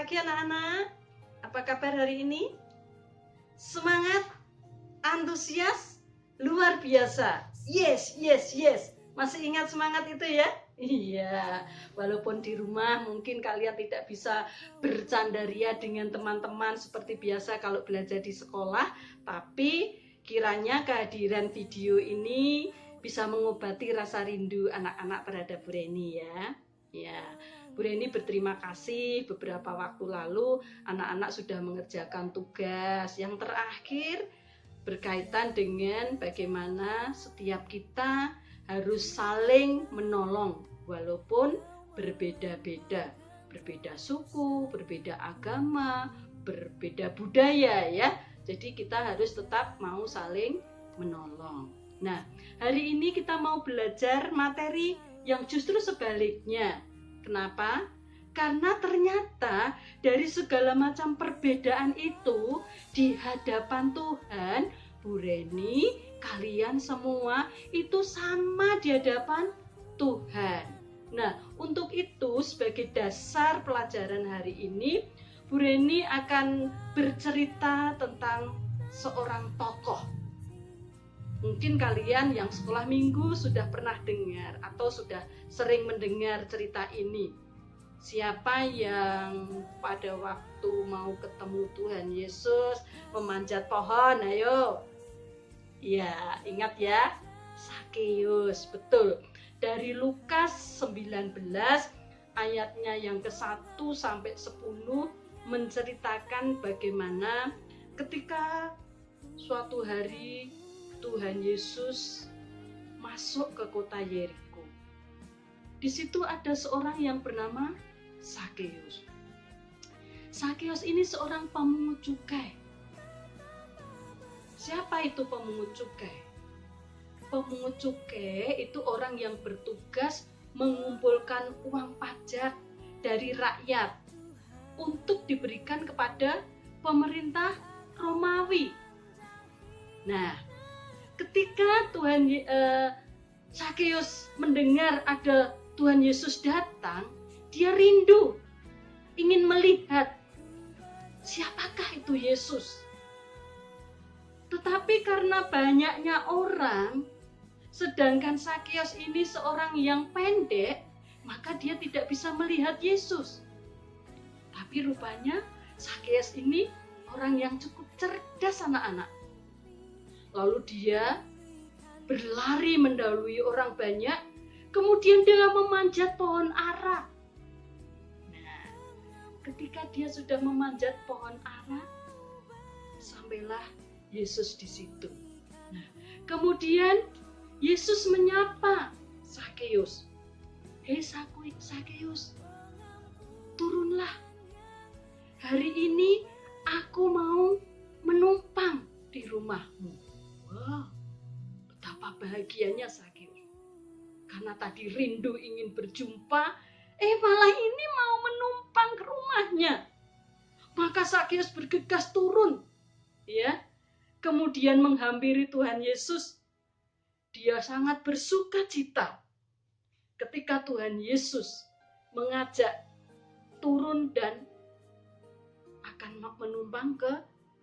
pagi anak-anak. Apa kabar hari ini? Semangat? Antusias? Luar biasa. Yes. Masih ingat semangat itu ya? Iya, walaupun di rumah mungkin kalian tidak bisa bercanda ria dengan teman-teman seperti biasa kalau belajar di sekolah, tapi kiranya kehadiran video ini bisa mengobati rasa rindu anak-anak terhadap Bu Reni ya. Ya, Bu Reni berterima kasih beberapa waktu lalu anak-anak sudah mengerjakan tugas. Yang terakhir berkaitan dengan bagaimana setiap kita harus saling menolong walaupun berbeda-beda. Berbeda suku, berbeda agama, berbeda budaya ya. Jadi kita harus tetap mau saling menolong. Nah, hari ini kita mau belajar materi yang justru sebaliknya. Kenapa? Karena ternyata dari segala macam perbedaan itu di hadapan Tuhan, Bu Reni, kalian semua itu sama di hadapan Tuhan. Nah, untuk itu sebagai dasar pelajaran hari ini, Bu Reni akan bercerita tentang seorang tokoh. Mungkin kalian yang sekolah minggu sudah pernah dengar atau sudah sering mendengar cerita ini. Siapa yang pada waktu mau ketemu Tuhan Yesus memanjat pohon? Ayo. Ya, ingat ya. Sakeus, betul. Dari Lukas 19 ayatnya yang ke-1 sampai 10 menceritakan bagaimana ketika suatu hari Tuhan Yesus masuk ke kota Yeriko. Di situ ada seorang yang bernama Sakeus. Sakeus ini seorang pemungut cukai. Siapa itu pemungut cukai? Pemungut cukai itu orang yang bertugas mengumpulkan uang pajak dari rakyat untuk diberikan kepada pemerintah Romawi. Nah, ketika Sakeus mendengar ada Tuhan Yesus datang, dia rindu, ingin melihat siapakah itu Yesus. Tetapi karena banyaknya orang, sedangkan Sakeus ini seorang yang pendek, maka dia tidak bisa melihat Yesus. Tapi rupanya Sakeus ini orang yang cukup cerdas anak-anak. Lalu dia berlari mendahului orang banyak, kemudian dia memanjat pohon ara. Nah, ketika dia sudah memanjat pohon ara, sampailah Yesus di situ. Nah, kemudian Yesus menyapa Sakeus. Hei Sakeus, turunlah. Hari ini aku mau menumpang di rumahmu. Wah, betapa bahagianya Sakeus. Karena tadi rindu ingin berjumpa, malah ini mau menumpang ke rumahnya. Maka Sakeus bergegas turun, ya. Kemudian menghampiri Tuhan Yesus. Dia sangat bersuka cita ketika Tuhan Yesus mengajak turun dan akan menumpang ke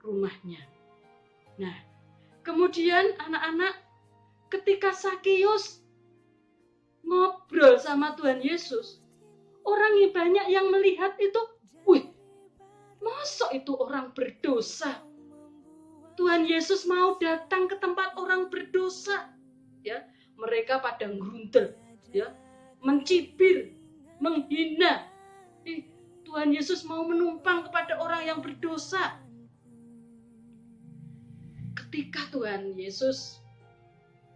rumahnya. Nah, kemudian anak-anak, ketika Sakeus ngobrol sama Tuhan Yesus, orang banyak yang melihat itu, masa itu orang berdosa? Tuhan Yesus mau datang ke tempat orang berdosa. Ya, mereka pada ngerundel, ya, mencibir, menghina. Tuhan Yesus mau menumpang kepada orang yang berdosa. Ketika Tuhan Yesus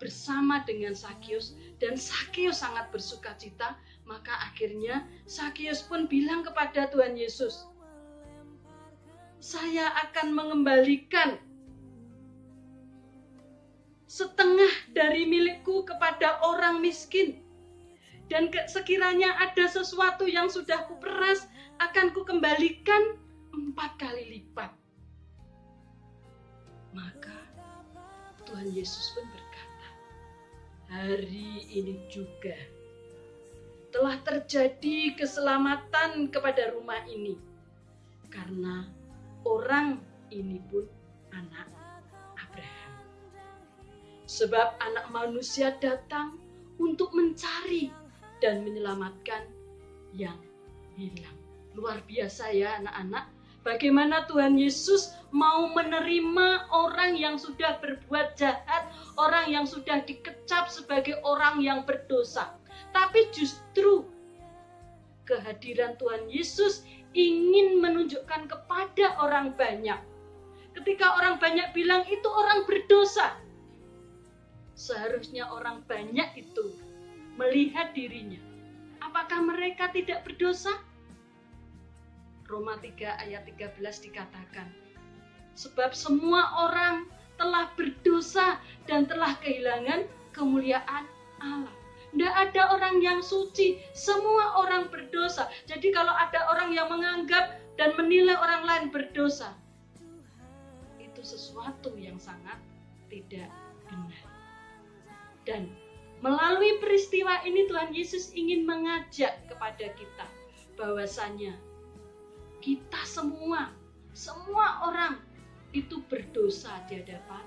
bersama dengan Sakeus dan Sakeus sangat bersuka cita, maka akhirnya Sakeus pun bilang kepada Tuhan Yesus, saya akan mengembalikan setengah dari milikku kepada orang miskin. Dan sekiranya ada sesuatu yang sudah kuperas, akan kukembalikan 4 kali lipat. Maka Tuhan Yesus pun berkata, hari ini juga telah terjadi keselamatan kepada rumah ini. karena orang ini pun anak Abraham. Sebab anak manusia datang untuk mencari dan menyelamatkan yang hilang. Luar biasa ya anak-anak. Bagaimana Tuhan Yesus mau menerima orang yang sudah berbuat jahat, orang yang sudah dikecap sebagai orang yang berdosa. Tapi justru kehadiran Tuhan Yesus ingin menunjukkan kepada orang banyak. Ketika orang banyak bilang itu orang berdosa, seharusnya orang banyak itu melihat dirinya. Apakah mereka tidak berdosa? Roma 3 ayat 13 dikatakan, sebab semua orang telah berdosa dan telah kehilangan kemuliaan Allah. Tidak ada orang yang suci, semua orang berdosa. Jadi kalau ada orang yang menganggap dan menilai orang lain berdosa, itu sesuatu yang sangat tidak benar. Dan melalui peristiwa ini Tuhan Yesus ingin mengajak kepada kita bahwasanya kita semua orang itu berdosa di hadapan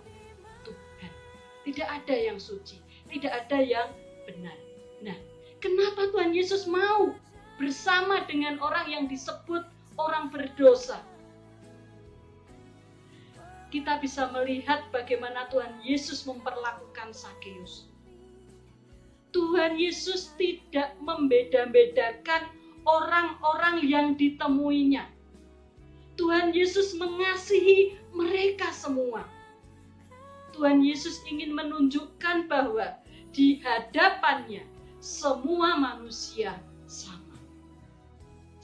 Tuhan. Tidak ada yang suci, tidak ada yang benar. Nah, kenapa Tuhan Yesus mau bersama dengan orang yang disebut orang berdosa? Kita bisa melihat bagaimana Tuhan Yesus memperlakukan Sakeus. Tuhan Yesus tidak membeda-bedakan orang-orang yang ditemuinya. Tuhan Yesus mengasihi mereka semua. Tuhan Yesus ingin menunjukkan bahwa di hadapannya semua manusia sama.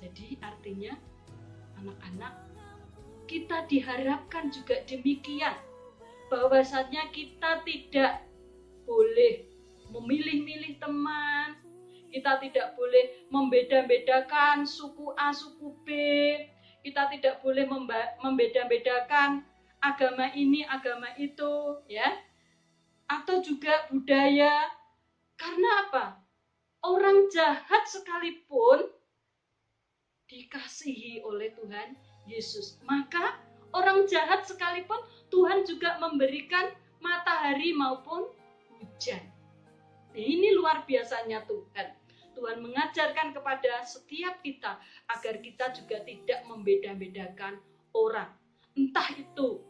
Jadi artinya anak-anak, kita diharapkan juga demikian, bahwasanya kita tidak boleh memilih-milih teman, kita tidak boleh membeda-bedakan suku A, suku B, kita tidak boleh membeda-bedakan agama ini, agama itu, ya, atau juga budaya. Karena apa? Orang jahat sekalipun dikasihi oleh Tuhan Yesus. Maka orang jahat sekalipun Tuhan juga memberikan matahari maupun hujan. Ini luar biasanya Tuhan. Tuhan mengajarkan kepada setiap kita agar kita juga tidak membeda-bedakan orang. Entah itu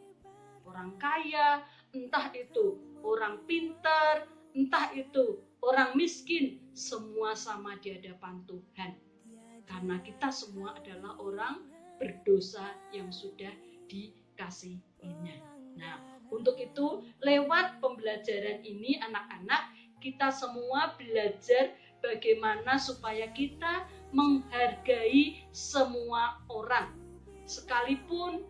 orang kaya, entah itu orang pintar, entah itu orang miskin, semua sama di hadapan Tuhan. Karena kita semua adalah orang berdosa yang sudah dikasihinya. Nah, untuk itu lewat pembelajaran ini anak-anak, kita semua belajar bagaimana supaya kita menghargai semua orang. Sekalipun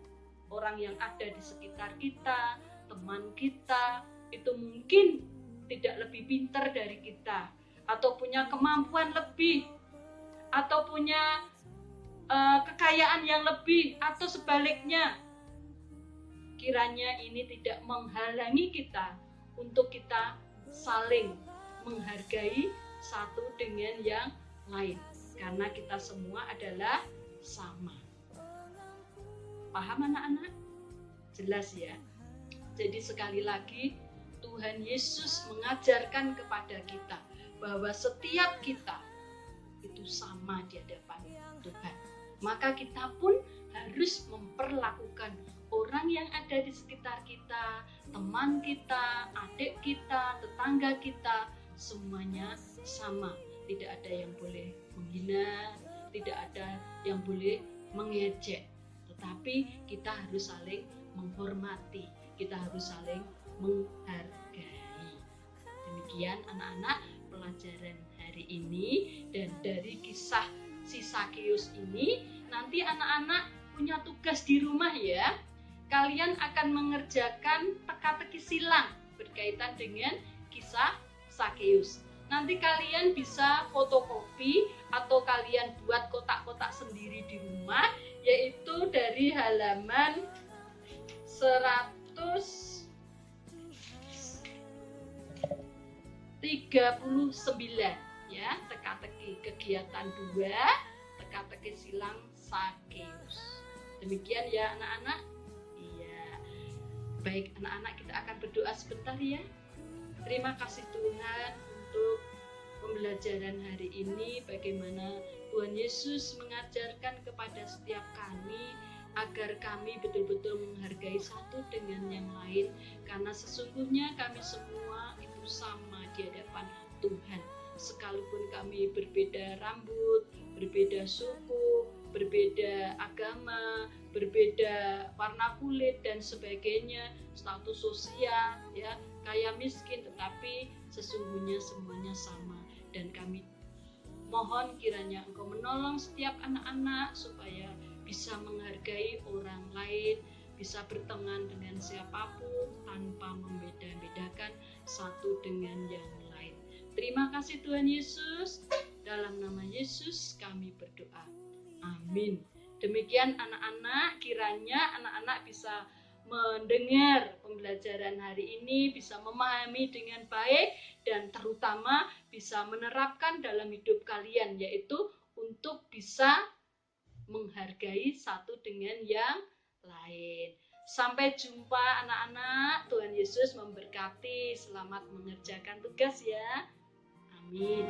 orang yang ada di sekitar kita, teman kita, itu mungkin tidak lebih pintar dari kita, atau punya kemampuan lebih, atau punya kekayaan yang lebih, atau sebaliknya. Kiranya ini tidak menghalangi kita untuk kita saling menghargai satu dengan yang lain, karena kita semua adalah sama. Paham anak-anak? Jelas ya? Jadi sekali lagi Tuhan Yesus mengajarkan kepada kita bahwa setiap kita itu sama di hadapan Tuhan. Maka kita pun harus memperlakukan orang yang ada di sekitar kita, teman kita, adik kita, tetangga kita, semuanya sama. Tidak ada yang boleh menghina, tidak ada yang boleh mengejek. Tetapi kita harus saling menghormati, kita harus saling menghargai. Demikian anak-anak pelajaran hari ini, dan dari kisah si Sakeus ini nanti anak-anak punya tugas di rumah ya. Kalian akan mengerjakan teka-teki silang berkaitan dengan kisah Sakeus. Nanti kalian bisa fotokopi atau kalian buat kotak-kotak sendiri di rumah, yaitu dari halaman 139 ya, teka-teki kegiatan 2, teka-teki silang Sakeus. Demikian ya anak-anak. Iya. Baik anak-anak, kita akan berdoa sebentar ya. Terima kasih Tuhan untuk pembelajaran hari ini, bagaimana Tuhan Yesus mengajarkan kepada setiap kami agar kami betul-betul menghargai satu dengan yang lain, karena sesungguhnya kami semua itu sama di hadapan Tuhan. Sekalipun kami berbeda rambut, berbeda suku, berbeda agama, berbeda warna kulit dan sebagainya, status sosial, ya, kaya miskin, tetapi sesungguhnya semuanya sama. Dan kami mohon kiranya Engkau menolong setiap anak-anak supaya bisa menghargai orang lain, bisa berteman dengan siapapun tanpa membeda-bedakan satu dengan yang lain. Terima kasih Tuhan Yesus. Dalam nama Yesus kami berdoa. Amin. Demikian anak-anak, kiranya anak-anak bisa mendengar pembelajaran hari ini, bisa memahami dengan baik, dan terutama bisa menerapkan dalam hidup kalian, yaitu untuk bisa menghargai satu dengan yang lain. Sampai jumpa anak-anak. Tuhan Yesus memberkati. Selamat mengerjakan tugas ya. Amin.